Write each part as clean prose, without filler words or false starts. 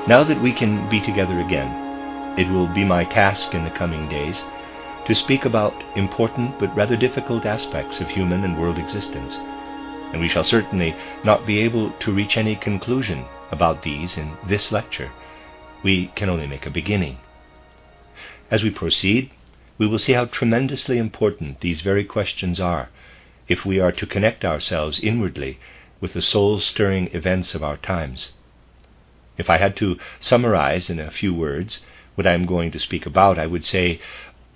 Now that we can be together again, it will be my task in the coming days to speak about important but rather difficult aspects of human and world existence, and we shall certainly not be able to reach any conclusion about these in this lecture. We can only make a beginning. As we proceed, we will see how tremendously important these very questions are if we are to connect ourselves inwardly with the soul-stirring events of our times. If I had to summarize in a few words what I am going to speak about, I would say,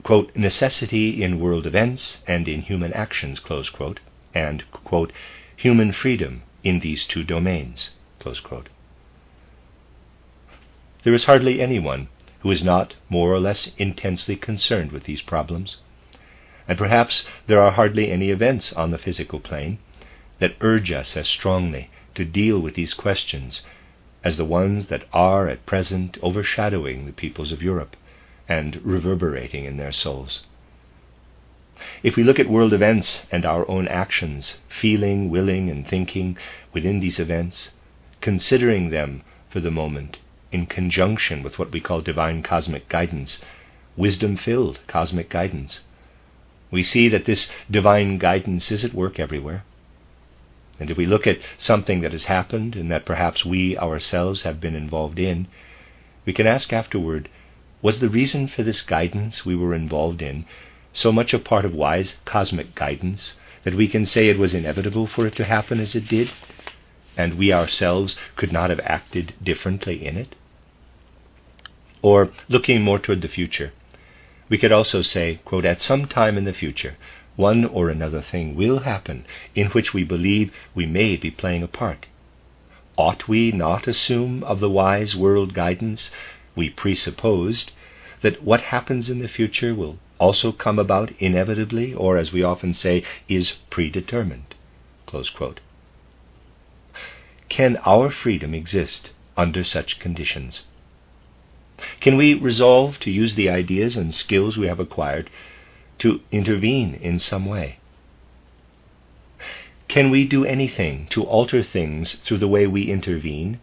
quote, necessity in world events and in human actions, close quote, and, quote, human freedom in these two domains, close quote. There is hardly anyone who is not more or less intensely concerned with these problems, and perhaps there are hardly any events on the physical plane that urge us as strongly to deal with these questions as the ones that are at present overshadowing the peoples of Europe and reverberating in their souls. If we look at world events and our own actions, feeling, willing, and thinking within these events, considering them for the moment in conjunction with what we call divine cosmic guidance, wisdom-filled cosmic guidance, we see that this divine guidance is at work everywhere. And if we look at something that has happened and that perhaps we ourselves have been involved in, we can ask afterward, was the reason for this guidance we were involved in so much a part of wise cosmic guidance that we can say it was inevitable for it to happen as it did, and we ourselves could not have acted differently in it? Or, looking more toward the future, we could also say, quote, at some time in the future, one or another thing will happen in which we believe we may be playing a part. Ought we not assume of the wise world guidance we presupposed that what happens in the future will also come about inevitably, or as we often say, is predetermined? Close quote. Can our freedom exist under such conditions? Can we resolve to use the ideas and skills we have acquired to intervene in some way? Can we do anything to alter things through the way we intervene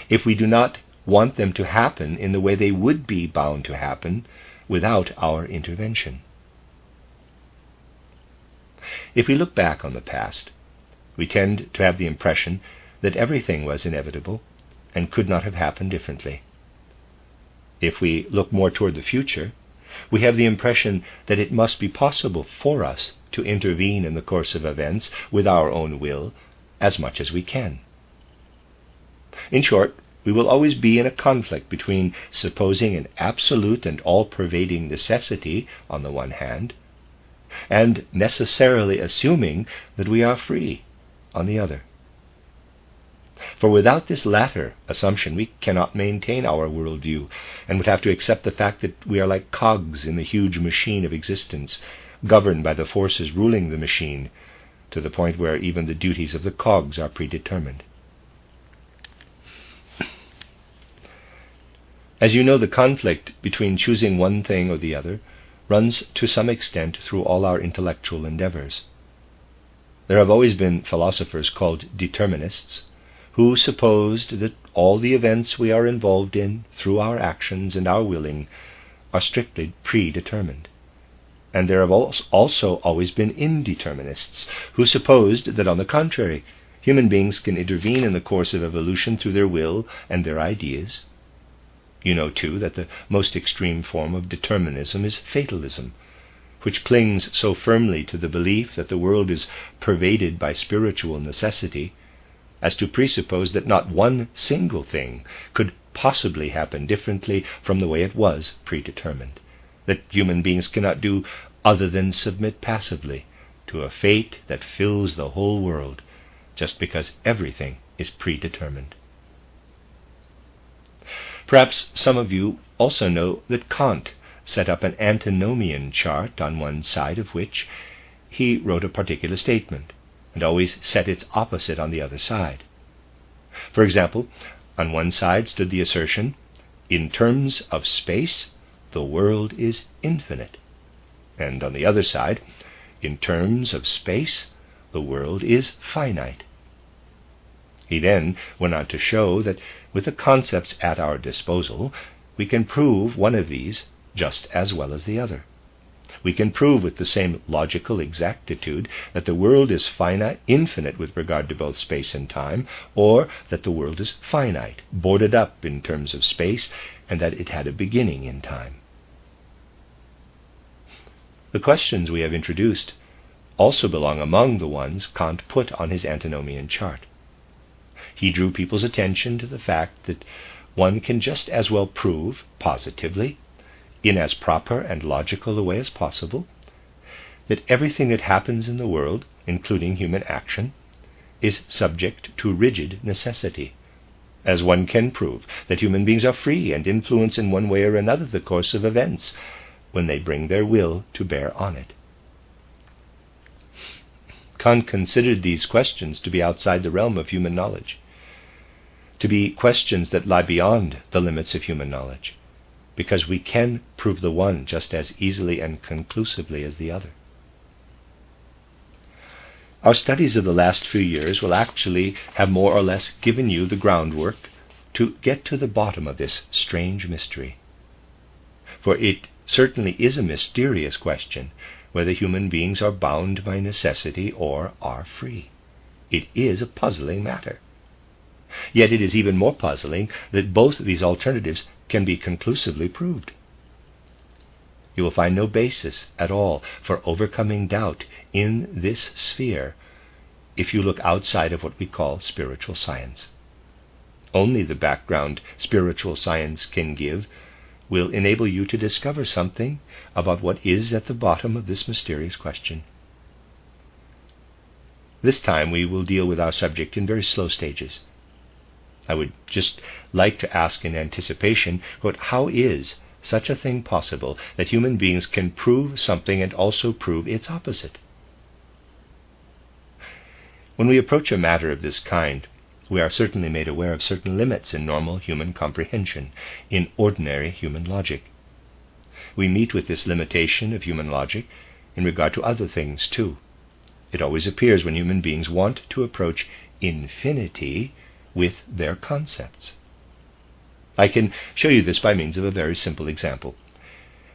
if we do not want them to happen in the way they would be bound to happen without our intervention? If we look back on the past, we tend to have the impression that everything was inevitable and could not have happened differently. If we look more toward the future, we have the impression that it must be possible for us to intervene in the course of events with our own will as much as we can. In short, we will always be in a conflict between supposing an absolute and all-pervading necessity on the one hand, and necessarily assuming that we are free on the other. For without this latter assumption, we cannot maintain our worldview, and would have to accept the fact that we are like cogs in the huge machine of existence, governed by the forces ruling the machine, to the point where even the duties of the cogs are predetermined. As you know, the conflict between choosing one thing or the other runs to some extent through all our intellectual endeavors. There have always been philosophers called determinists, who supposed that all the events we are involved in through our actions and our willing are strictly predetermined. And there have also always been indeterminists, who supposed that, on the contrary, human beings can intervene in the course of evolution through their will and their ideas. You know, too, that the most extreme form of determinism is fatalism, which clings so firmly to the belief that the world is pervaded by spiritual necessity as to presuppose that not one single thing could possibly happen differently from the way it was predetermined, that human beings cannot do other than submit passively to a fate that fills the whole world, just because everything is predetermined. Perhaps some of you also know that Kant set up an antinomian chart on one side of which he wrote a particular statement, and always set its opposite on the other side. For example, on one side stood the assertion, in terms of space, the world is infinite. And on the other side, in terms of space, the world is finite. He then went on to show that with the concepts at our disposal, we can prove one of these just as well as the other. We can prove with the same logical exactitude that the world is infinite with regard to both space and time, or that the world is finite, boarded up in terms of space, and that it had a beginning in time. The questions we have introduced also belong among the ones Kant put on his antinomian chart. He drew people's attention to the fact that one can just as well prove positively, in as proper and logical a way as possible, that everything that happens in the world, including human action, is subject to rigid necessity, as one can prove that human beings are free and influence in one way or another the course of events when they bring their will to bear on it. Kant considered these questions to be outside the realm of human knowledge, to be questions that lie beyond the limits of human knowledge, because we can prove the one just as easily and conclusively as the other. Our studies of the last few years will actually have more or less given you the groundwork to get to the bottom of this strange mystery. For it certainly is a mysterious question whether human beings are bound by necessity or are free. It is a puzzling matter. Yet it is even more puzzling that both these alternatives can be conclusively proved. You will find no basis at all for overcoming doubt in this sphere if you look outside of what we call spiritual science. Only the background spiritual science can give will enable you to discover something about what is at the bottom of this mysterious question. This time we will deal with our subject in very slow stages. I would just like to ask in anticipation, how is such a thing possible that human beings can prove something and also prove its opposite? When we approach a matter of this kind, we are certainly made aware of certain limits in normal human comprehension, in ordinary human logic. We meet with this limitation of human logic in regard to other things too. It always appears when human beings want to approach infinity with their concepts. I can show you this by means of a very simple example.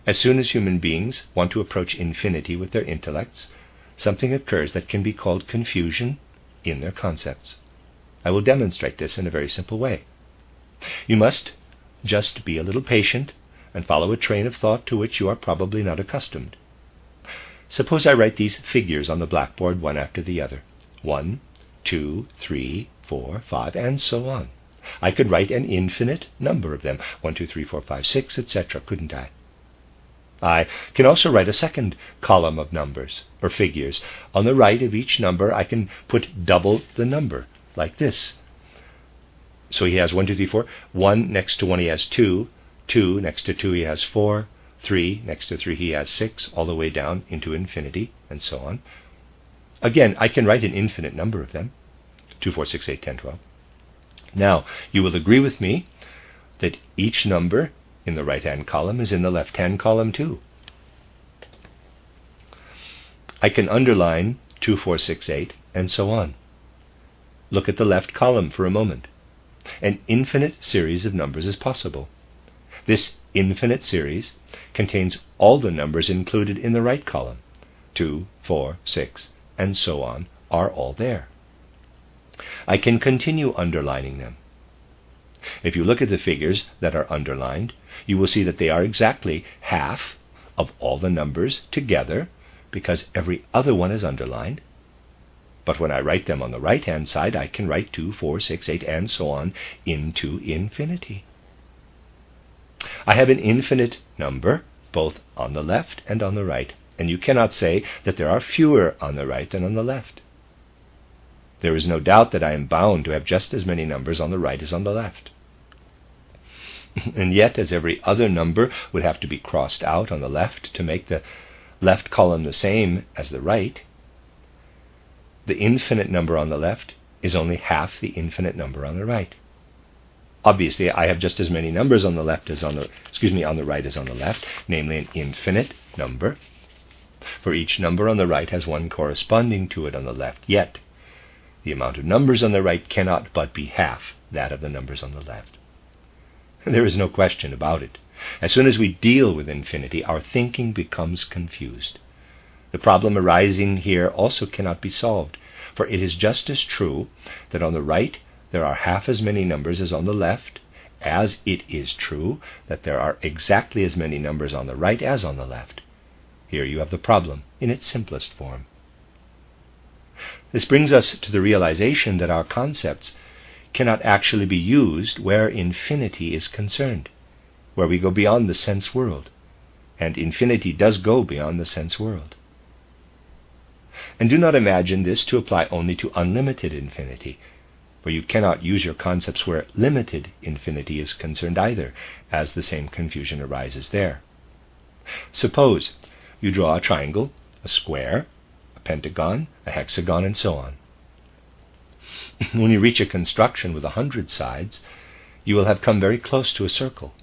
As soon as human beings want to approach infinity with their intellects, something occurs that can be called confusion in their concepts. I will demonstrate this in a very simple way. You must just be a little patient and follow a train of thought to which you are probably not accustomed. Suppose I write these figures on the blackboard one after the other. 1, 2, 3, 4, 5, and so on. I could write an infinite number of them, 1, 2, 3, 4, 5, 6, etc., couldn't I? I can also write a second column of numbers, or figures. On the right of each number I can put double the number, like this. So he has 1, 2, 3, 4. 1 next to 1 he has 2. 2 next to 2 he has 4. 3 next to 3 he has 6, all the way down into infinity, and so on. Again, I can write an infinite number of them. 2, 4, 6, 8, 10, 12. Now, you will agree with me that each number in the right-hand column is in the left-hand column too. I can underline 2, 4, 6, 8, and so on. Look at the left column for a moment. An infinite series of numbers is possible. This infinite series contains all the numbers included in the right column. 2, 4, 6, and so on are all there. I can continue underlining them. If you look at the figures that are underlined, you will see that they are exactly half of all the numbers together, because every other one is underlined. But when I write them on the right-hand side, I can write 2, 4, 6, 8, and so on into infinity. I have an infinite number, both on the left and on the right, and you cannot say that there are fewer on the right than on the left. There is no doubt that I am bound to have just as many numbers on the right as on the left. And yet, as every other number would have to be crossed out on the left to make the left column the same as the right, the infinite number on the left is only half the infinite number on the right. Obviously, I have just as many numbers on the left as on the right as on the left, namely an infinite number. For each number on the right has one corresponding to it on the left. Yet, the amount of numbers on the right cannot but be half that of the numbers on the left. There is no question about it. As soon as we deal with infinity, our thinking becomes confused. The problem arising here also cannot be solved, for it is just as true that on the right there are half as many numbers as on the left, as it is true that there are exactly as many numbers on the right as on the left. Here you have the problem in its simplest form. This brings us to the realization that our concepts cannot actually be used where infinity is concerned, where we go beyond the sense world, and infinity does go beyond the sense world. And do not imagine this to apply only to unlimited infinity, for you cannot use your concepts where limited infinity is concerned either, as the same confusion arises there. Suppose you draw a triangle, a square, a pentagon, a hexagon, and so on. When you reach a construction with 100 sides, you will have come very close to a circle.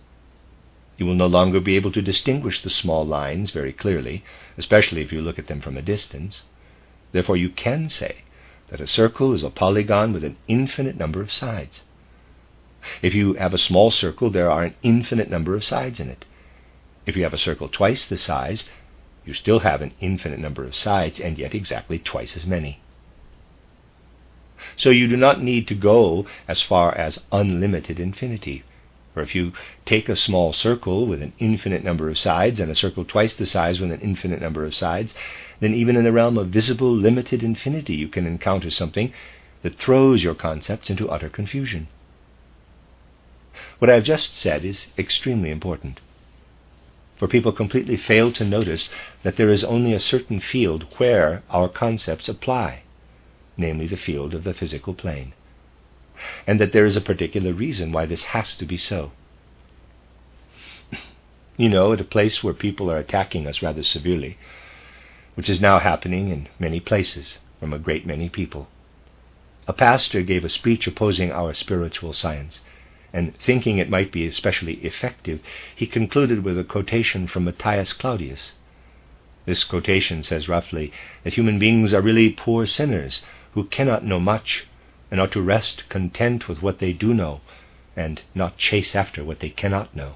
You will no longer be able to distinguish the small lines very clearly, especially if you look at them from a distance. Therefore you can say that a circle is a polygon with an infinite number of sides. If you have a small circle, there are an infinite number of sides in it. If you have a circle twice the size, you still have an infinite number of sides, and yet exactly twice as many. So you do not need to go as far as unlimited infinity. For if you take a small circle with an infinite number of sides and a circle twice the size with an infinite number of sides, then even in the realm of visible limited infinity you can encounter something that throws your concepts into utter confusion. What I have just said is extremely important, for people completely fail to notice that there is only a certain field where our concepts apply, namely the field of the physical plane, and that there is a particular reason why this has to be so. You know, at a place where people are attacking us rather severely, which is now happening in many places from a great many people, a pastor gave a speech opposing our spiritual science, and thinking it might be especially effective, he concluded with a quotation from Matthias Claudius. This quotation says roughly that human beings are really poor sinners who cannot know much, and ought to rest content with what they do know, and not chase after what they cannot know.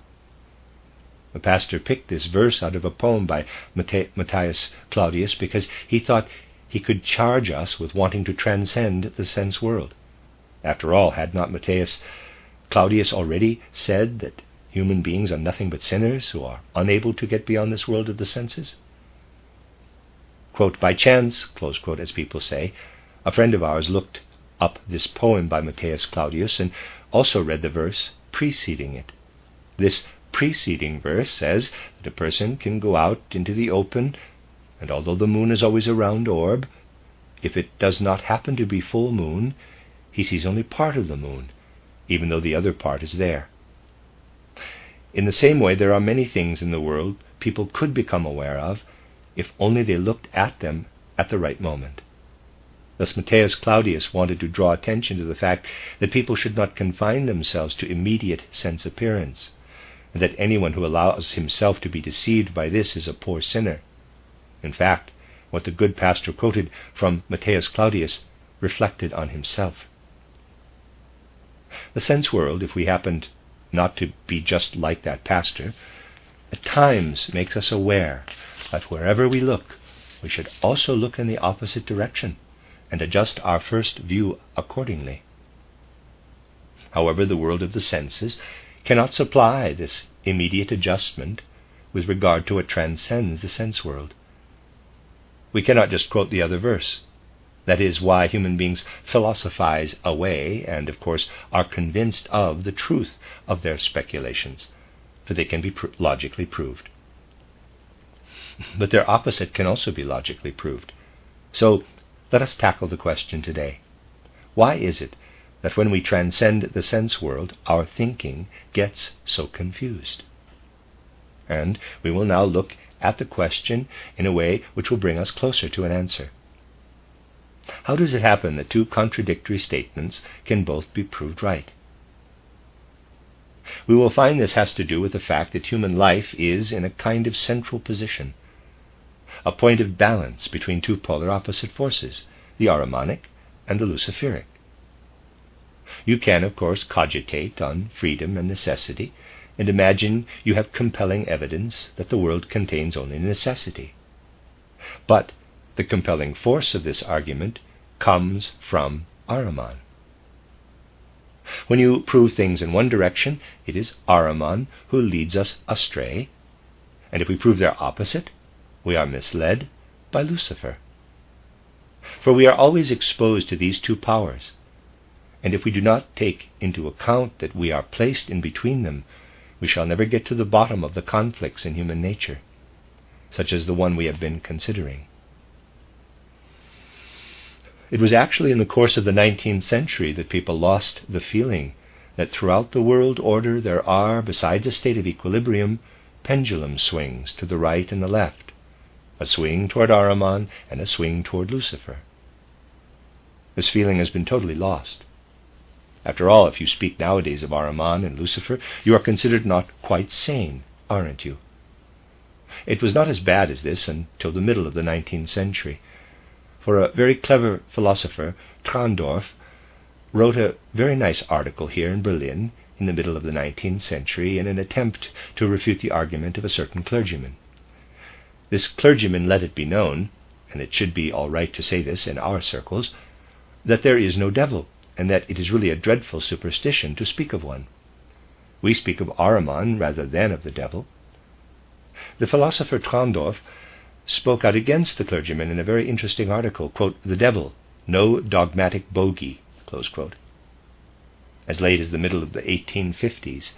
The pastor picked this verse out of a poem by Matthias Claudius because he thought he could charge us with wanting to transcend the sense world. After all, had not Matthias Claudius already said that human beings are nothing but sinners who are unable to get beyond this world of the senses? Quote, by chance, close quote, as people say, a friend of ours looked up this poem by Matthias Claudius and also read the verse preceding it. This preceding verse says that a person can go out into the open, and although the moon is always a round orb, if it does not happen to be full moon, he sees only part of the moon, even though the other part is there. In the same way, there are many things in the world people could become aware of if only they looked at them at the right moment. Thus Matthias Claudius wanted to draw attention to the fact that people should not confine themselves to immediate sense appearance, and that anyone who allows himself to be deceived by this is a poor sinner. In fact, what the good pastor quoted from Matthias Claudius reflected on himself. The sense world, if we happened not to be just like that pastor, at times makes us aware that wherever we look, we should also look in the opposite direction and adjust our first view accordingly. However, the world of the senses cannot supply this immediate adjustment with regard to what transcends the sense world. We cannot just quote the other verse. That is why human beings philosophize away and, of course, are convinced of the truth of their speculations, for they can be logically proved. But their opposite can also be logically proved. So let us tackle the question today. Why is it that when we transcend the sense world, our thinking gets so confused? And we will now look at the question in a way which will bring us closer to an answer. How does it happen that two contradictory statements can both be proved right? We will find this has to do with the fact that human life is in a kind of central position, a point of balance between two polar opposite forces, the Ahrimanic and the Luciferic. You can, of course, cogitate on freedom and necessity, and imagine you have compelling evidence that the world contains only necessity. But the compelling force of this argument comes from Ahriman. When you prove things in one direction, it is Ahriman who leads us astray, and if we prove their opposite, we are misled by Lucifer. For we are always exposed to these two powers, and if we do not take into account that we are placed in between them, we shall never get to the bottom of the conflicts in human nature, such as the one we have been considering. It was actually in the course of the 19th century that people lost the feeling that throughout the world order there are, besides a state of equilibrium, pendulum swings to the right and the left, a swing toward Ahriman and a swing toward Lucifer. This feeling has been totally lost. After all, if you speak nowadays of Ahriman and Lucifer, you are considered not quite sane, aren't you? It was not as bad as this until the middle of the 19th century, for a very clever philosopher, Trandorf, wrote a very nice article here in Berlin in the middle of the 19th century in an attempt to refute the argument of a certain clergyman. This clergyman let it be known, and it should be all right to say this in our circles, that there is no devil, and that it is really a dreadful superstition to speak of one. We speak of Ahriman rather than of the devil. The philosopher Trandorf spoke out against the clergyman in a very interesting article, quote, "The devil, no dogmatic bogey," close quote. As late as the middle of the 1850s,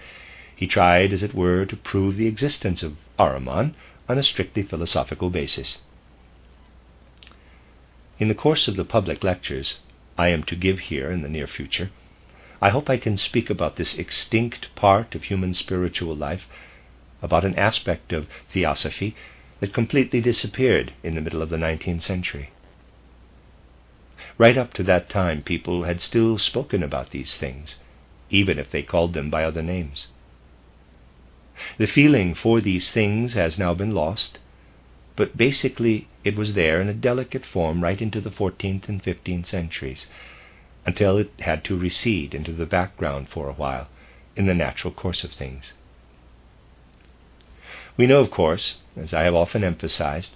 he tried, as it were, to prove the existence of Ahriman on a strictly philosophical basis. In the course of the public lectures I am to give here in the near future, I hope I can speak about this extinct part of human spiritual life, about an aspect of theosophy that completely disappeared in the middle of the 19th century. Right up to that time, people had still spoken about these things, even if they called them by other names. The feeling for these things has now been lost, but basically it was there in a delicate form right into the 14th and 15th centuries, until it had to recede into the background for a while in the natural course of things. We know, of course, as I have often emphasized,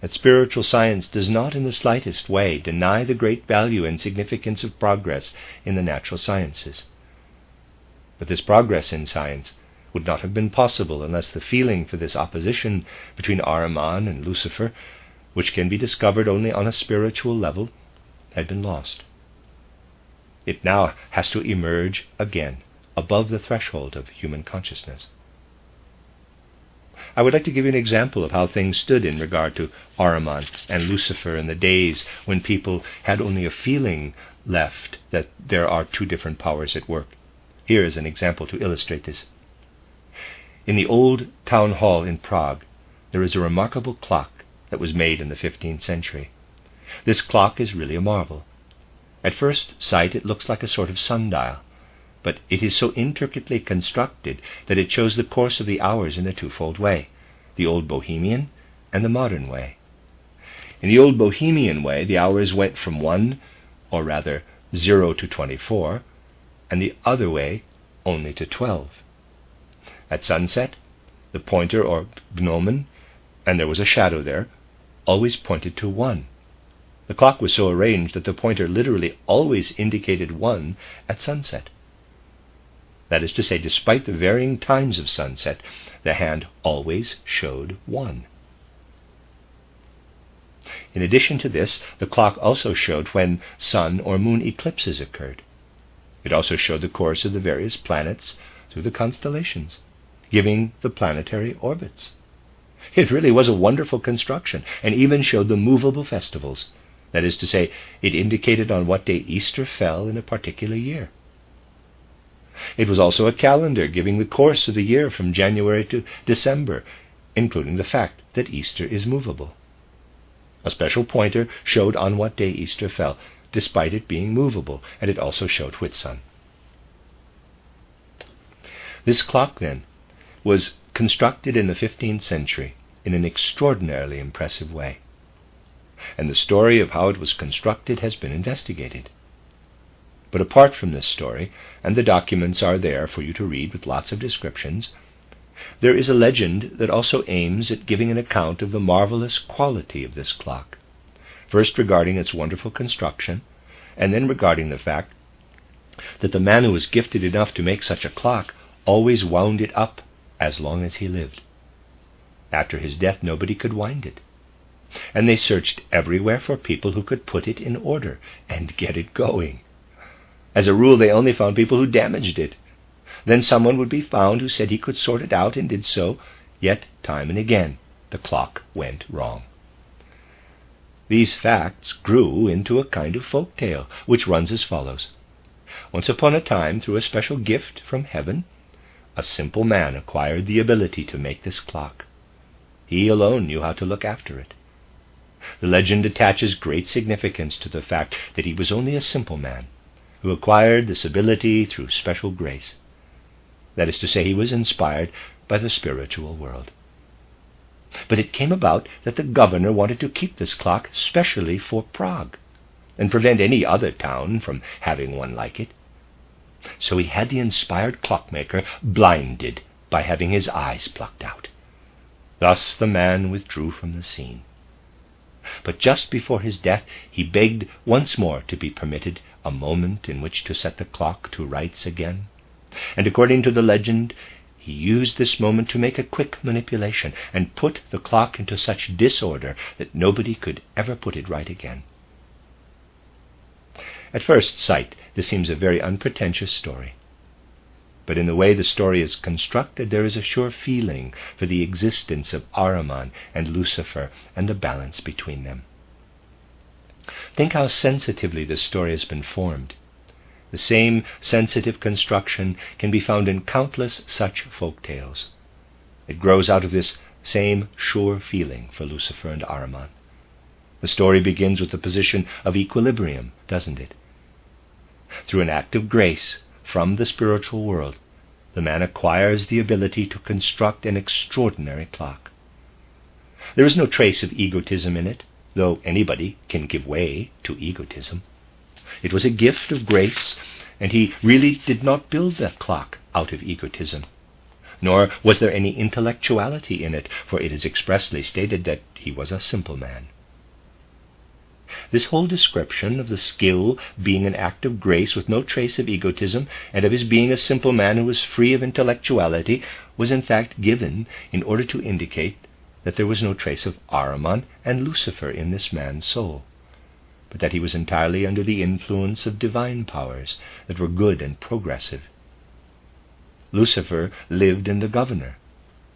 that spiritual science does not in the slightest way deny the great value and significance of progress in the natural sciences. But this progress in science would not have been possible unless the feeling for this opposition between Ahriman and Lucifer, which can be discovered only on a spiritual level, had been lost. It now has to emerge again above the threshold of human consciousness. I would like to give you an example of how things stood in regard to Ahriman and Lucifer in the days when people had only a feeling left that there are two different powers at work. Here is an example to illustrate this. In the old town hall in Prague, there is a remarkable clock that was made in the 15th century. This clock is really a marvel. At first sight it looks like a sort of sundial, but it is so intricately constructed that it shows the course of the hours in a twofold way, the old Bohemian and the modern way. In the old Bohemian way, the hours went from 1, or rather 0 to 24, and the other way only to 12. At sunset, the pointer or gnomon, and there was a shadow there, always pointed to 1. The clock was so arranged that the pointer literally always indicated 1 at sunset. That is to say, despite the varying times of sunset, the hand always showed 1. In addition to this, the clock also showed when sun or moon eclipses occurred. It also showed the course of the various planets through the constellations, giving the planetary orbits. It really was a wonderful construction, and even showed the movable festivals. That is to say, it indicated on what day Easter fell in a particular year. It was also a calendar giving the course of the year from January to December, including the fact that Easter is movable. A special pointer showed on what day Easter fell, despite it being movable, and it also showed Whitsun. This clock, then, was constructed in the 15th century in an extraordinarily impressive way. and the story of how it was constructed has been investigated. But apart from this story, and the documents are there for you to read with lots of descriptions, there is a legend that also aims at giving an account of the marvelous quality of this clock, first regarding its wonderful construction, and then regarding the fact that the man who was gifted enough to make such a clock always wound it up as long as he lived. After his death, nobody could wind it, and they searched everywhere for people who could put it in order and get it going. As a rule, they only found people who damaged it. Then someone would be found who said he could sort it out and did so, yet time and again the clock went wrong. These facts grew into a kind of folk tale, which runs as follows. Once upon a time, through a special gift from heaven, a simple man acquired the ability to make this clock. He alone knew how to look after it. The legend attaches great significance to the fact that he was only a simple man, who acquired this ability through special grace. That is to say, he was inspired by the spiritual world. But it came about that the governor wanted to keep this clock specially for Prague, and prevent any other town from having one like it. So he had the inspired clockmaker blinded by having his eyes plucked out. Thus the man withdrew from the scene. But just before his death, he begged once more to be permitted a moment in which to set the clock to rights again. And according to the legend, he used this moment to make a quick manipulation and put the clock into such disorder that nobody could ever put it right again. At first sight, this seems a very unpretentious story. But in the way the story is constructed, there is a sure feeling for the existence of Ahriman and Lucifer and the balance between them. Think how sensitively this story has been formed. The same sensitive construction can be found in countless such folk tales. It grows out of this same sure feeling for Lucifer and Ahriman. The story begins with the position of equilibrium, doesn't it? Through an act of grace from the spiritual world, the man acquires the ability to construct an extraordinary clock. There is no trace of egotism in it, though anybody can give way to egotism. It was a gift of grace, and he really did not build that clock out of egotism. Nor was there any intellectuality in it, for it is expressly stated that he was a simple man. This whole description of the skill being an act of grace with no trace of egotism, and of his being a simple man who was free of intellectuality, was in fact given in order to indicate that there was no trace of Ahriman and Lucifer in this man's soul, but that he was entirely under the influence of divine powers that were good and progressive. Lucifer lived in the governor.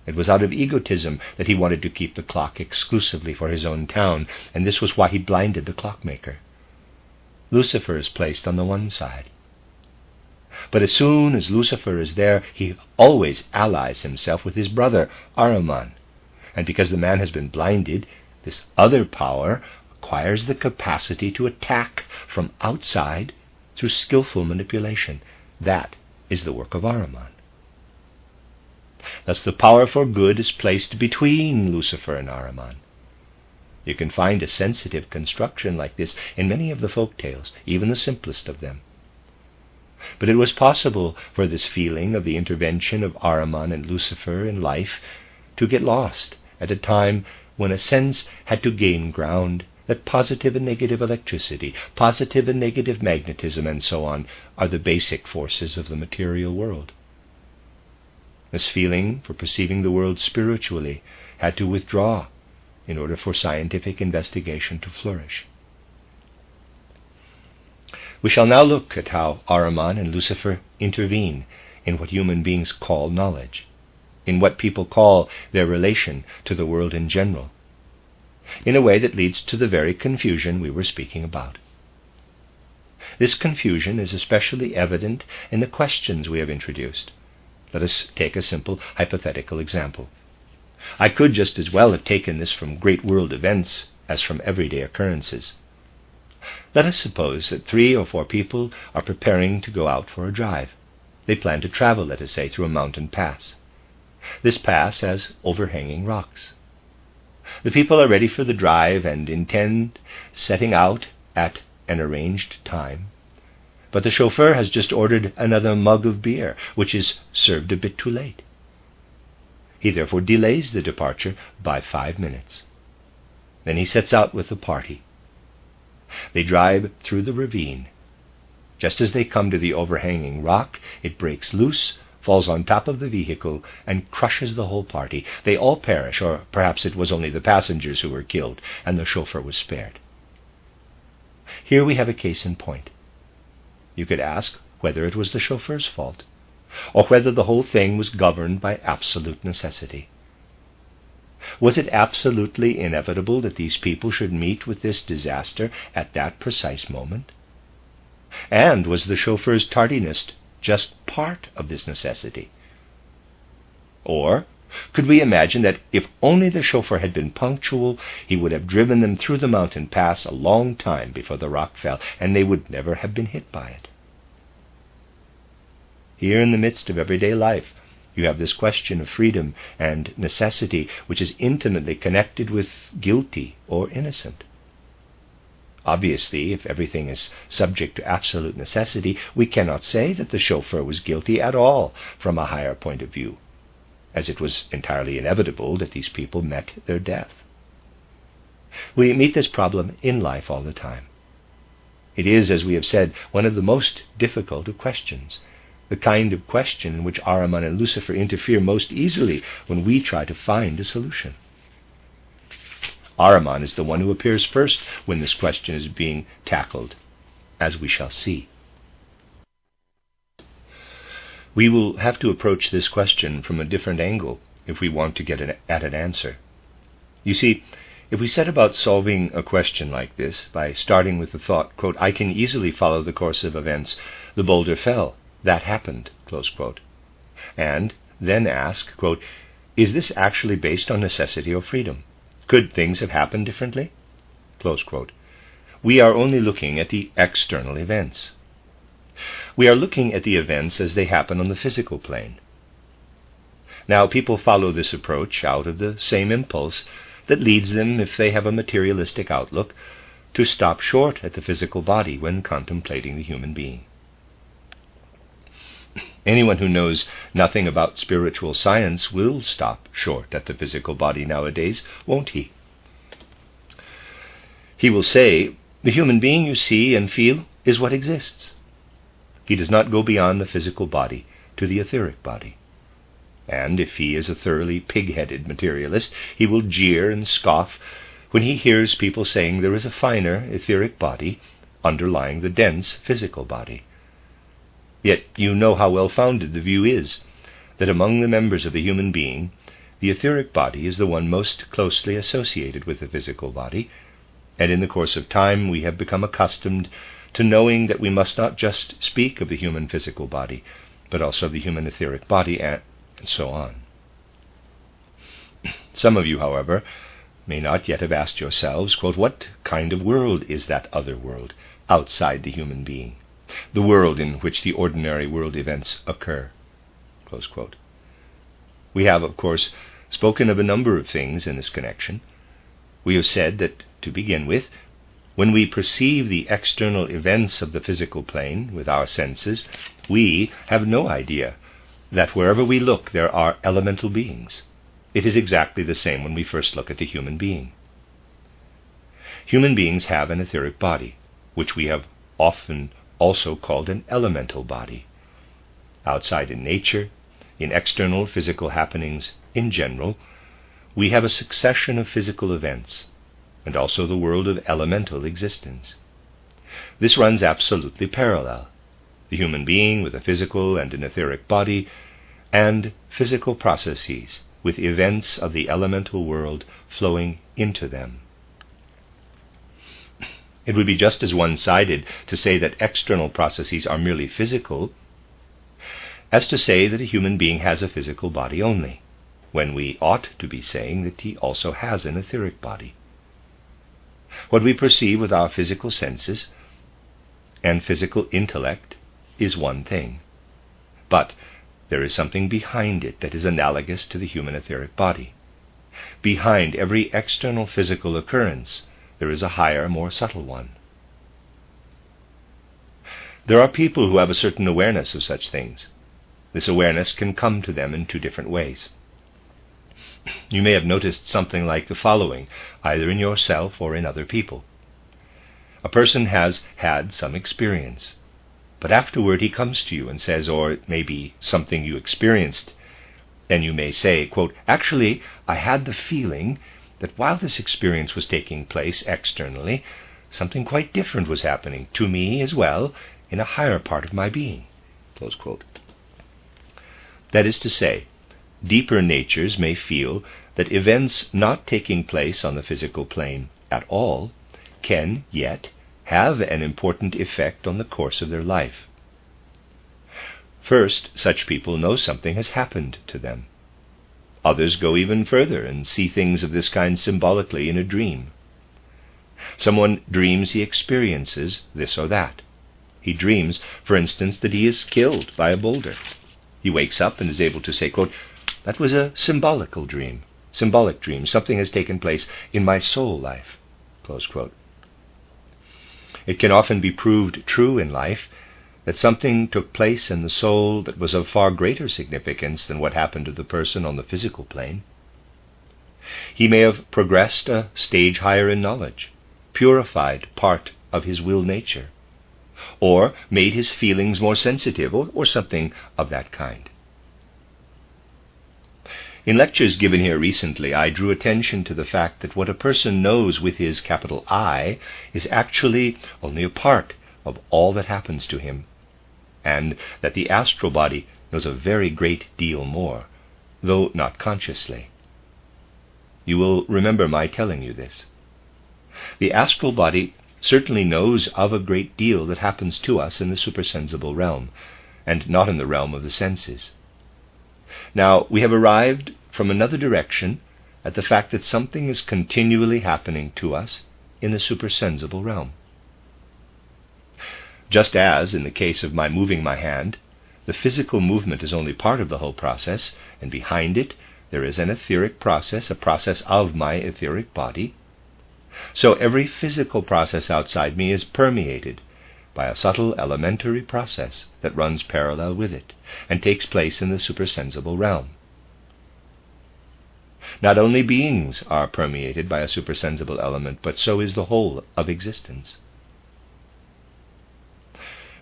It was out of egotism that he wanted to keep the clock exclusively for his own town, and this was why he blinded the clockmaker. Lucifer is placed on the one side. But as soon as Lucifer is there, he always allies himself with his brother, Ahriman. And because the man has been blinded, this other power acquires the capacity to attack from outside through skillful manipulation. That is the work of Ahriman. Thus the power for good is placed between Lucifer and Ahriman. You can find a sensitive construction like this in many of the folk tales, even the simplest of them. But it was possible for this feeling of the intervention of Ahriman and Lucifer in life to get lost at a time when a sense had to gain ground that positive and negative electricity, positive and negative magnetism, and so on, are the basic forces of the material world. This feeling for perceiving the world spiritually had to withdraw in order for scientific investigation to flourish. We shall now look at how Ahriman and Lucifer intervene in what human beings call knowledge, in what people call their relation to the world in general, in a way that leads to the very confusion we were speaking about. This confusion is especially evident in the questions we have introduced. Let us take a simple hypothetical example. I could just as well have taken this from great world events as from everyday occurrences. Let us suppose that 3 or 4 people are preparing to go out for a drive. They plan to travel, let us say, through a mountain pass. This pass has overhanging rocks. The people are ready for the drive and intend setting out at an arranged time, but the chauffeur has just ordered another mug of beer, which is served a bit too late. He therefore delays the departure by 5 minutes. Then he sets out with the party. They drive through the ravine. Just as they come to the overhanging rock, it breaks loose, falls on top of the vehicle, and crushes the whole party. They all perish, or perhaps it was only the passengers who were killed, and the chauffeur was spared. Here we have a case in point. You could ask whether it was the chauffeur's fault, or whether the whole thing was governed by absolute necessity. Was it absolutely inevitable that these people should meet with this disaster at that precise moment? And was the chauffeur's tardiness just part of this necessity? Or could we imagine that if only the chauffeur had been punctual, he would have driven them through the mountain pass a long time before the rock fell, and they would never have been hit by it? Here in the midst of everyday life, you have this question of freedom and necessity, which is intimately connected with guilty or innocent. Obviously, if everything is subject to absolute necessity, we cannot say that the chauffeur was guilty at all from a higher point of view, as it was entirely inevitable that these people met their death. We meet this problem in life all the time. It is, as we have said, one of the most difficult of questions, the kind of question in which Ahriman and Lucifer interfere most easily when we try to find a solution. Ahriman is the one who appears first when this question is being tackled, as we shall see. We will have to approach this question from a different angle if we want to get at an answer. You see, if we set about solving a question like this by starting with the thought, quote, "I can easily follow the course of events. The boulder fell. That happened," close quote, and then ask, quote, "Is this actually based on necessity or freedom? Could things have happened differently?" Close quote. We are only looking at the external events. We are looking at the events as they happen on the physical plane. Now, people follow this approach out of the same impulse that leads them, if they have a materialistic outlook, to stop short at the physical body when contemplating the human being. Anyone who knows nothing about spiritual science will stop short at the physical body nowadays, won't he? He will say, the human being you see and feel is what exists. He does not go beyond the physical body to the etheric body. And if he is a thoroughly pig-headed materialist, he will jeer and scoff when he hears people saying there is a finer etheric body underlying the dense physical body. Yet you know how well-founded the view is, that among the members of the human being, the etheric body is the one most closely associated with the physical body, and in the course of time we have become accustomed to knowing that we must not just speak of the human physical body, but also of the human etheric body, and so on. Some of you, however, may not yet have asked yourselves, quote, what kind of world is that other world, outside the human being? The world in which the ordinary world events occur. Close quote. We have, of course, spoken of a number of things in this connection. We have said that, to begin with, when we perceive the external events of the physical plane with our senses, we have no idea that wherever we look there are elemental beings. It is exactly the same when we first look at the human being. Human beings have an etheric body, which we have often also called an elemental body. Outside in nature, in external physical happenings in general, we have a succession of physical events, and also the world of elemental existence. This runs absolutely parallel, the human being with a physical and an etheric body, and physical processes with events of the elemental world flowing into them. It would be just as one-sided to say that external processes are merely physical as to say that a human being has a physical body only, when we ought to be saying that he also has an etheric body. What we perceive with our physical senses and physical intellect is one thing, but there is something behind it that is analogous to the human etheric body. Behind every external physical occurrence, there is a higher, more subtle one. There are people who have a certain awareness of such things. This awareness can come to them in two different ways. You may have noticed something like the following, either in yourself or in other people. A person has had some experience, but afterward he comes to you and says, or it may be something you experienced, then you may say, quote, "Actually, I had the feeling that while this experience was taking place externally, something quite different was happening to me as well in a higher part of my being." Close quote. That is to say, deeper natures may feel that events not taking place on the physical plane at all can yet have an important effect on the course of their life. First, such people know something has happened to them. Others go even further and see things of this kind symbolically in a dream. Someone dreams he experiences this or that. He dreams, for instance, that he is killed by a boulder. He wakes up and is able to say, quote, "That was a symbolic dream. Something has taken place in my soul life." Close quote. It can often be proved true in life that something took place in the soul that was of far greater significance than what happened to the person on the physical plane. He may have progressed a stage higher in knowledge, purified part of his will nature, or made his feelings more sensitive, or something of that kind. In lectures given here recently, I drew attention to the fact that what a person knows with his capital I is actually only a part of all that happens to him, and that the astral body knows a very great deal more, though not consciously. You will remember my telling you this. The astral body certainly knows of a great deal that happens to us in the supersensible realm, and not in the realm of the senses. Now, we have arrived from another direction at the fact that something is continually happening to us in the supersensible realm. Just as, in the case of my moving my hand, the physical movement is only part of the whole process, and behind it there is an etheric process, a process of my etheric body, so every physical process outside me is permeated by a subtle elementary process that runs parallel with it and takes place in the supersensible realm. Not only beings are permeated by a supersensible element, but so is the whole of existence.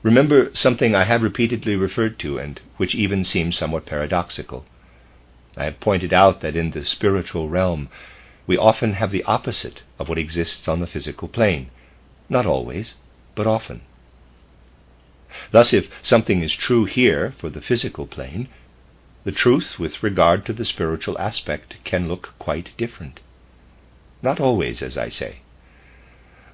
Remember something I have repeatedly referred to, and which even seems somewhat paradoxical. I have pointed out that in the spiritual realm we often have the opposite of what exists on the physical plane. Not always, but often. Thus, if something is true here for the physical plane, the truth with regard to the spiritual aspect can look quite different. Not always, as I say.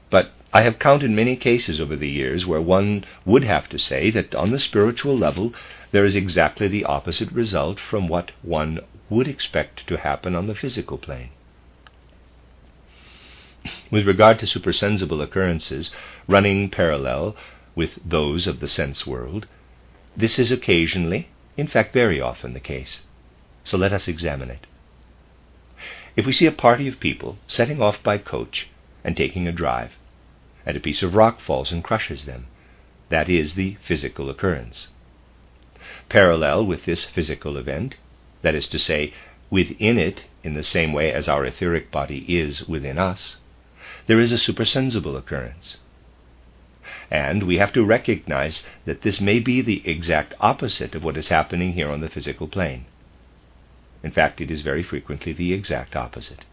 But I have counted many cases over the years where one would have to say that on the spiritual level there is exactly the opposite result from what one would expect to happen on the physical plane. With regard to supersensible occurrences running parallel with those of the sense world, this is occasionally, in fact very often, the case. So let us examine it. If we see a party of people setting off by coach and taking a drive, and a piece of rock falls and crushes them, that is the physical occurrence. Parallel with this physical event, that is to say, within it in the same way as our etheric body is within us, there is a supersensible occurrence. And we have to recognize that this may be the exact opposite of what is happening here on the physical plane. In fact, it is very frequently the exact opposite.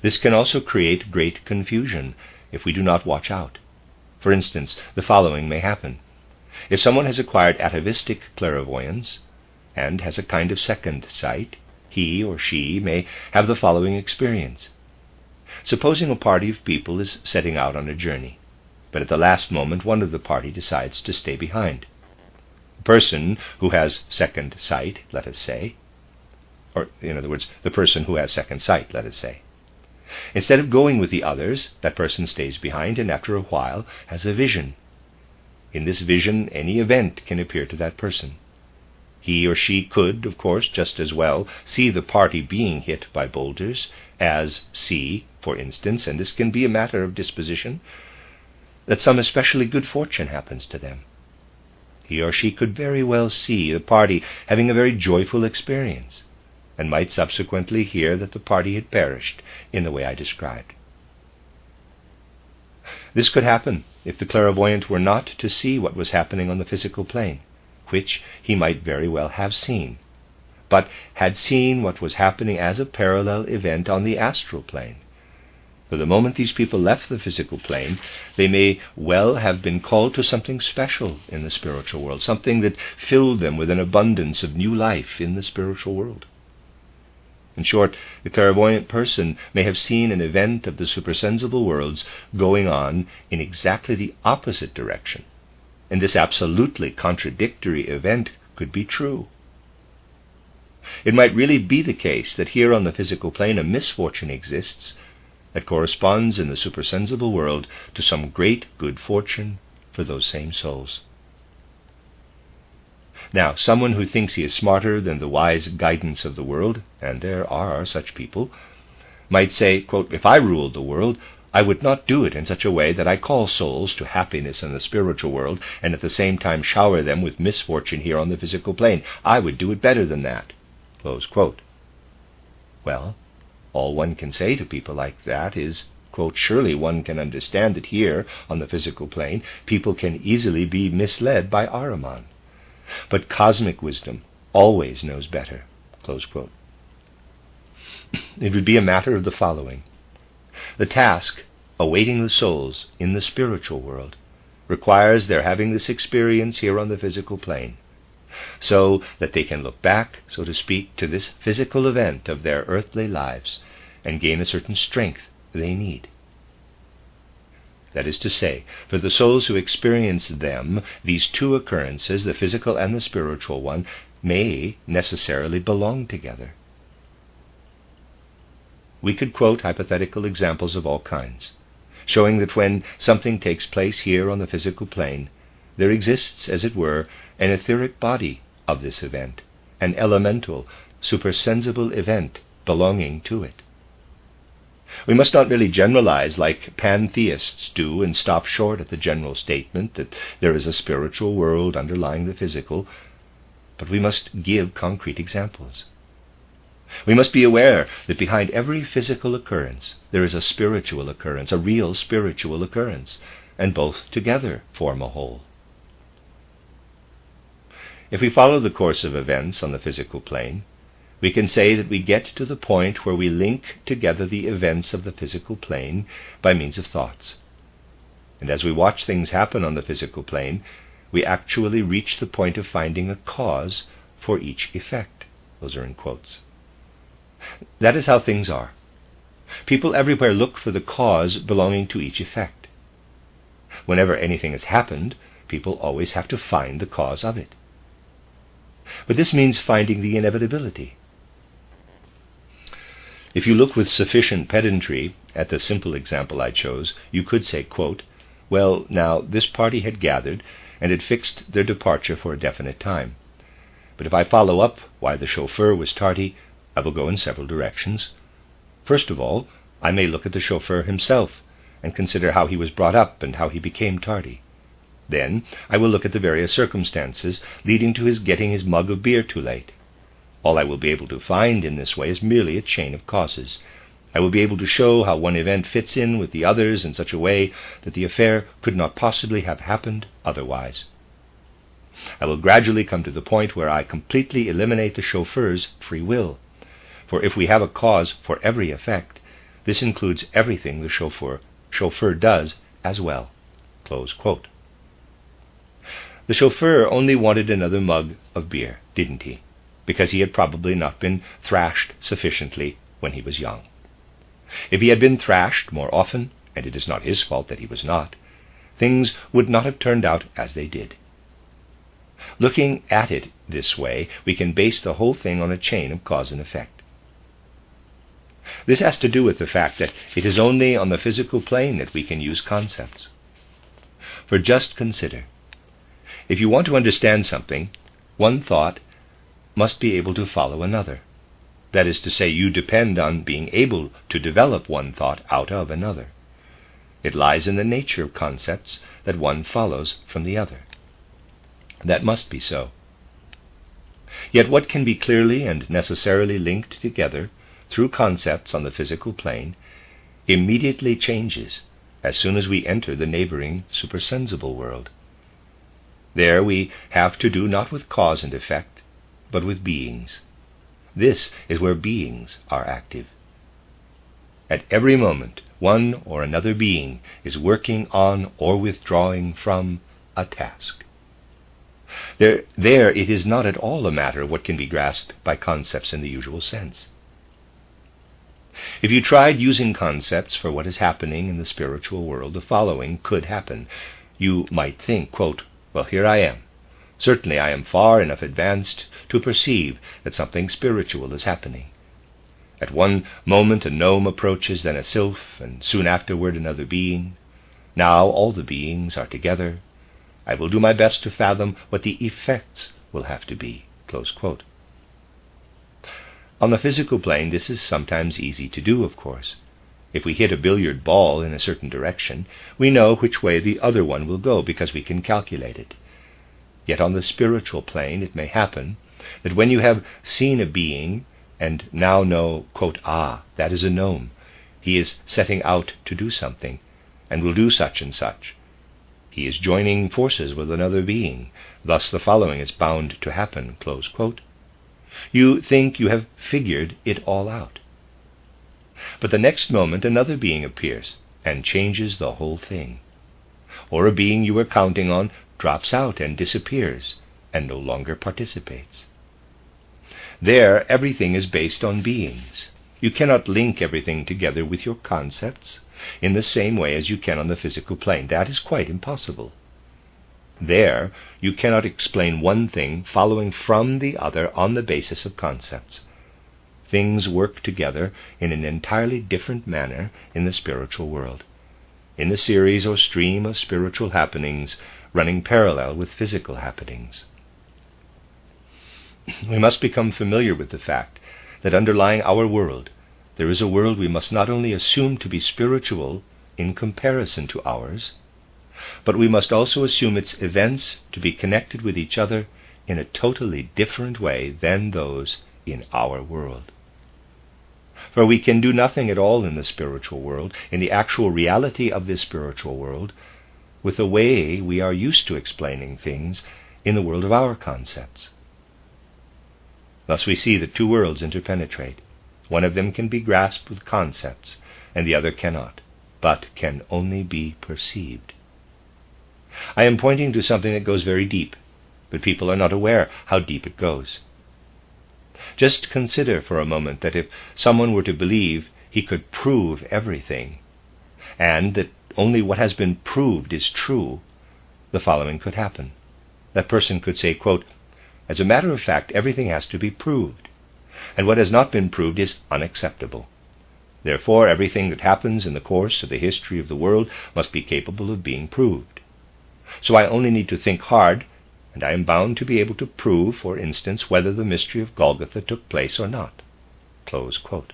This can also create great confusion if we do not watch out. For instance, the following may happen. If someone has acquired atavistic clairvoyance and has a kind of second sight, he or she may have the following experience. Supposing a party of people is setting out on a journey, but at the last moment one of the party decides to stay behind. The person who has second sight, let us say, or in other words, the person who has second sight, let us say, instead of going with the others, that person stays behind and after a while has a vision. In this vision, any event can appear to that person. He or she could, of course, just as well see the party being hit by boulders as see, for instance, and this can be a matter of disposition, that some especially good fortune happens to them. He or she could very well see the party having a very joyful experience, and might subsequently hear that the party had perished in the way I described. This could happen if the clairvoyant were not to see what was happening on the physical plane, which he might very well have seen, but had seen what was happening as a parallel event on the astral plane. For the moment these people left the physical plane, they may well have been called to something special in the spiritual world, something that filled them with an abundance of new life in the spiritual world. In short, the clairvoyant person may have seen an event of the supersensible worlds going on in exactly the opposite direction, and this absolutely contradictory event could be true. It might really be the case that here on the physical plane a misfortune exists that corresponds in the supersensible world to some great good fortune for those same souls. Now, someone who thinks he is smarter than the wise guidance of the world, and there are such people, might say, quote, "If I ruled the world, I would not do it in such a way that I call souls to happiness in the spiritual world and at the same time shower them with misfortune here on the physical plane. I would do it better than that." Close quote. Well, all one can say to people like that is, quote, "Surely one can understand that here on the physical plane people can easily be misled by Ahriman. But cosmic wisdom always knows better." Close quote. It would be a matter of the following. The task awaiting the souls in the spiritual world requires their having this experience here on the physical plane, so that they can look back, so to speak, to this physical event of their earthly lives and gain a certain strength they need. That is to say, for the souls who experience them, these two occurrences, the physical and the spiritual one, may necessarily belong together. We could quote hypothetical examples of all kinds, showing that when something takes place here on the physical plane, there exists, as it were, an etheric body of this event, an elemental, supersensible event belonging to it. We must not merely generalize like pantheists do and stop short at the general statement that there is a spiritual world underlying the physical, but we must give concrete examples. We must be aware that behind every physical occurrence there is a spiritual occurrence, a real spiritual occurrence, and both together form a whole. If we follow the course of events on the physical plane, we can say that we get to the point where we link together the events of the physical plane by means of thoughts. And as we watch things happen on the physical plane, we actually reach the point of finding a cause for each effect. Those are in quotes. That is how things are. People everywhere look for the cause belonging to each effect. Whenever anything has happened, people always have to find the cause of it. But this means finding the inevitability. If you look with sufficient pedantry at the simple example I chose, you could say, quote, "Well, now, this party had gathered and had fixed their departure for a definite time. But if I follow up why the chauffeur was tardy, I will go in several directions. First of all, I may look at the chauffeur himself and consider how he was brought up and how he became tardy. Then I will look at the various circumstances leading to his getting his mug of beer too late. All I will be able to find in this way is merely a chain of causes. I will be able to show how one event fits in with the others in such a way that the affair could not possibly have happened otherwise. I will gradually come to the point where I completely eliminate the chauffeur's free will. For if we have a cause for every effect, this includes everything the chauffeur does as well." Close quote. The chauffeur only wanted another mug of beer, didn't he? Because he had probably not been thrashed sufficiently when he was young. If he had been thrashed more often, and it is not his fault that he was not, things would not have turned out as they did. Looking at it this way, we can base the whole thing on a chain of cause and effect. This has to do with the fact that it is only on the physical plane that we can use concepts. For just consider, if you want to understand something, one thought must be able to follow another. That is to say, you depend on being able to develop one thought out of another. It lies in the nature of concepts that one follows from the other. That must be so. Yet what can be clearly and necessarily linked together through concepts on the physical plane immediately changes as soon as we enter the neighboring supersensible world. There we have to do not with cause and effect, but with beings. This is where beings are active. At every moment, one or another being is working on or withdrawing from a task. There it is not at all a matter of what can be grasped by concepts in the usual sense. If you tried using concepts for what is happening in the spiritual world, the following could happen. You might think, quote, well, here I am. Certainly I am far enough advanced to perceive that something spiritual is happening. At one moment a gnome approaches, then a sylph, and soon afterward another being. Now all the beings are together. I will do my best to fathom what the effects will have to be. Close quote. On the physical plane, this is sometimes easy to do, of course. If we hit a billiard ball in a certain direction, we know which way the other one will go because we can calculate it. Yet on the spiritual plane, it may happen that when you have seen a being and now know, quote, that is a gnome. He is setting out to do something, and will do such and such. He is joining forces with another being. Thus the following is bound to happen, close quote. You think you have figured it all out. But the next moment another being appears and changes the whole thing. Or a being you were counting on drops out and disappears and no longer participates. There everything is based on beings. You cannot link everything together with your concepts in the same way as you can on the physical plane. That is quite impossible. There you cannot explain one thing following from the other on the basis of concepts. Things work together in an entirely different manner in the spiritual world, in the series or stream of spiritual happenings running parallel with physical happenings. We must become familiar with the fact that underlying our world there is a world we must not only assume to be spiritual in comparison to ours, but we must also assume its events to be connected with each other in a totally different way than those in our world. For we can do nothing at all in the spiritual world, in the actual reality of this spiritual world, with the way we are used to explaining things in the world of our concepts. Thus we see that two worlds interpenetrate. One of them can be grasped with concepts, and the other cannot, but can only be perceived. I am pointing to something that goes very deep, but people are not aware how deep it goes. Just consider for a moment that if someone were to believe he could prove everything, and that only what has been proved is true, the following could happen. That person could say, quote, as a matter of fact, everything has to be proved, and what has not been proved is unacceptable. Therefore, everything that happens in the course of the history of the world must be capable of being proved. So I only need to think hard, and I am bound to be able to prove, for instance, whether the mystery of Golgotha took place or not. Close quote.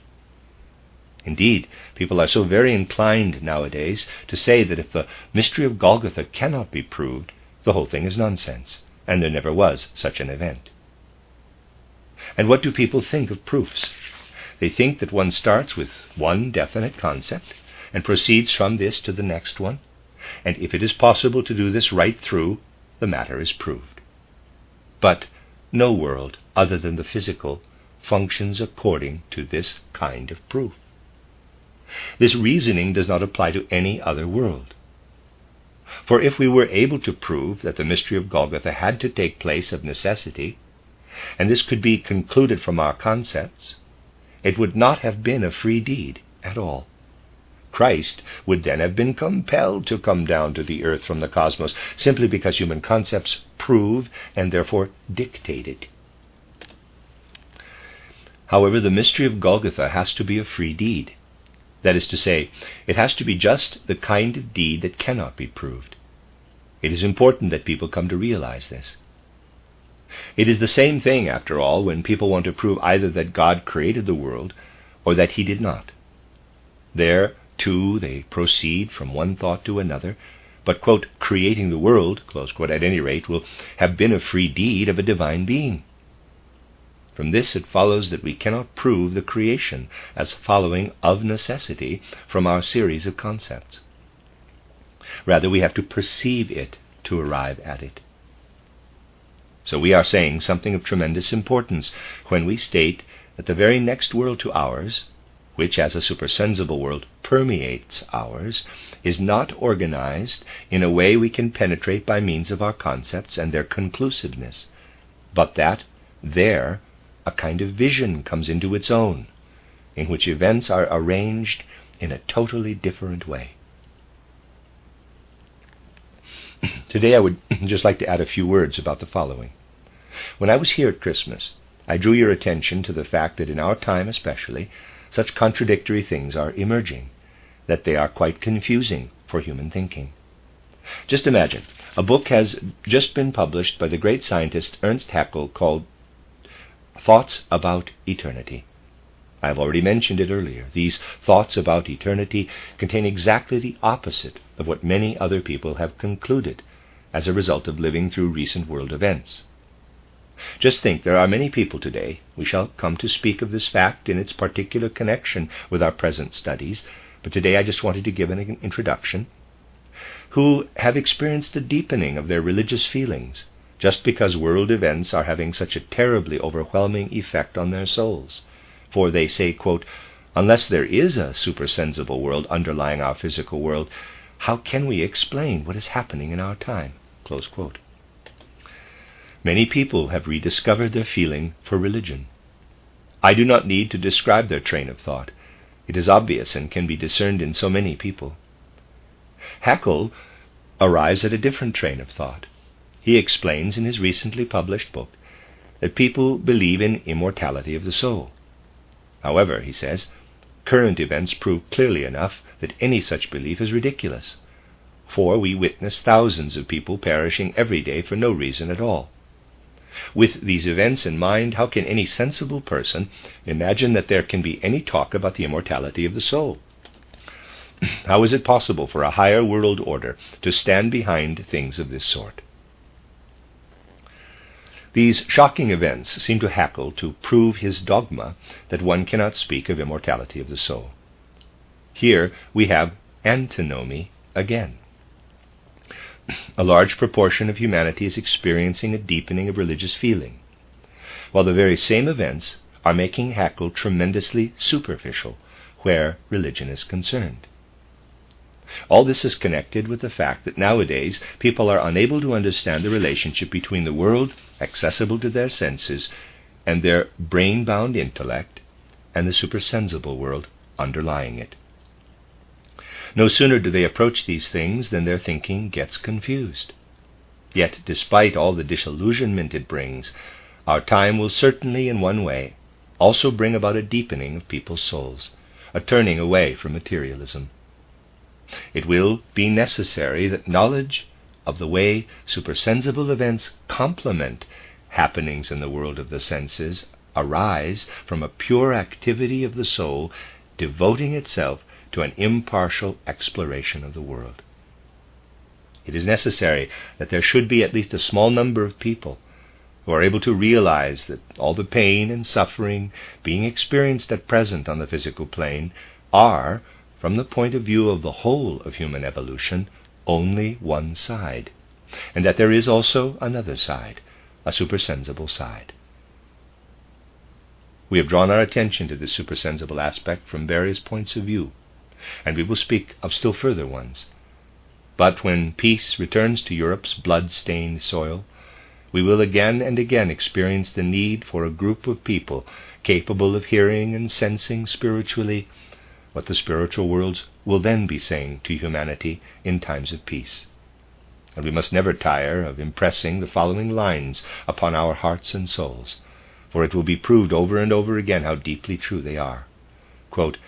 Indeed, people are so very inclined nowadays to say that if the mystery of Golgotha cannot be proved, the whole thing is nonsense, and there never was such an event. And what do people think of proofs? They think that one starts with one definite concept and proceeds from this to the next one, and if it is possible to do this right through, the matter is proved. But no world other than the physical functions according to this kind of proof. This reasoning does not apply to any other world. For if we were able to prove that the mystery of Golgotha had to take place of necessity, and this could be concluded from our concepts, it would not have been a free deed at all. Christ would then have been compelled to come down to the earth from the cosmos, simply because human concepts prove and therefore dictate it. However, the mystery of Golgotha has to be a free deed. That is to say, it has to be just the kind of deed that cannot be proved. It is important that people come to realize this. It is the same thing, after all, when people want to prove either that God created the world or that he did not. There, too, they proceed from one thought to another, but, quote, creating the world, close quote, at any rate, will have been a free deed of a divine being. From this it follows that we cannot prove the creation as following of necessity from our series of concepts. Rather, we have to perceive it to arrive at it. So we are saying something of tremendous importance when we state that the very next world to ours, which as a supersensible world permeates ours, is not organized in a way we can penetrate by means of our concepts and their conclusiveness, but that there a kind of vision comes into its own, in which events are arranged in a totally different way. Today I would just like to add a few words about the following. When I was here at Christmas, I drew your attention to the fact that in our time especially, such contradictory things are emerging, that they are quite confusing for human thinking. Just imagine, a book has just been published by the great scientist Ernst Haeckel called Thoughts About Eternity. I have already mentioned it earlier. These thoughts about eternity contain exactly the opposite of what many other people have concluded as a result of living through recent world events. Just think, there are many people today, we shall come to speak of this fact in its particular connection with our present studies, but today I just wanted to give an introduction, who have experienced a deepening of their religious feelings just because world events are having such a terribly overwhelming effect on their souls. For they say, quote, unless there is a supersensible world underlying our physical world, how can we explain what is happening in our time? Close quote. Many people have rediscovered their feeling for religion. I do not need to describe their train of thought. It is obvious and can be discerned in so many people. Haeckel arrives at a different train of thought. He explains in his recently published book that people believe in immortality of the soul. However, he says, current events prove clearly enough that any such belief is ridiculous, for we witness thousands of people perishing every day for no reason at all. With these events in mind, how can any sensible person imagine that there can be any talk about the immortality of the soul? How is it possible for a higher world order to stand behind things of this sort? These shocking events seem to Haeckel to prove his dogma that one cannot speak of immortality of the soul. Here we have antinomy again. A large proportion of humanity is experiencing a deepening of religious feeling, while the very same events are making Haeckel tremendously superficial where religion is concerned. All this is connected with the fact that nowadays people are unable to understand the relationship between the world accessible to their senses and their brain-bound intellect and the supersensible world underlying it. No sooner do they approach these things than their thinking gets confused. Yet, despite all the disillusionment it brings, our time will certainly, in one way, also bring about a deepening of people's souls, a turning away from materialism. It will be necessary that knowledge of the way supersensible events complement happenings in the world of the senses arise from a pure activity of the soul devoting itself to an impartial exploration of the world. It is necessary that there should be at least a small number of people who are able to realize that all the pain and suffering being experienced at present on the physical plane are, from the point of view of the whole of human evolution, only one side, and that there is also another side, a supersensible side. We have drawn our attention to this supersensible aspect from various points of view, and we will speak of still further ones. But when peace returns to Europe's blood-stained soil, we will again and again experience the need for a group of people capable of hearing and sensing spiritually what the spiritual worlds will then be saying to humanity in times of peace. And we must never tire of impressing the following lines upon our hearts and souls, for it will be proved over and over again how deeply true they are. Quote,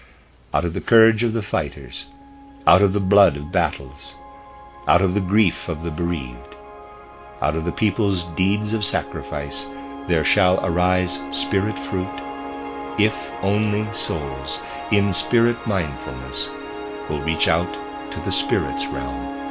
out of the courage of the fighters, out of the blood of battles, out of the grief of the bereaved, Out of the people's deeds of sacrifice there shall arise spirit fruit, if only souls in spirit mindfulness will reach out to the spirit's realm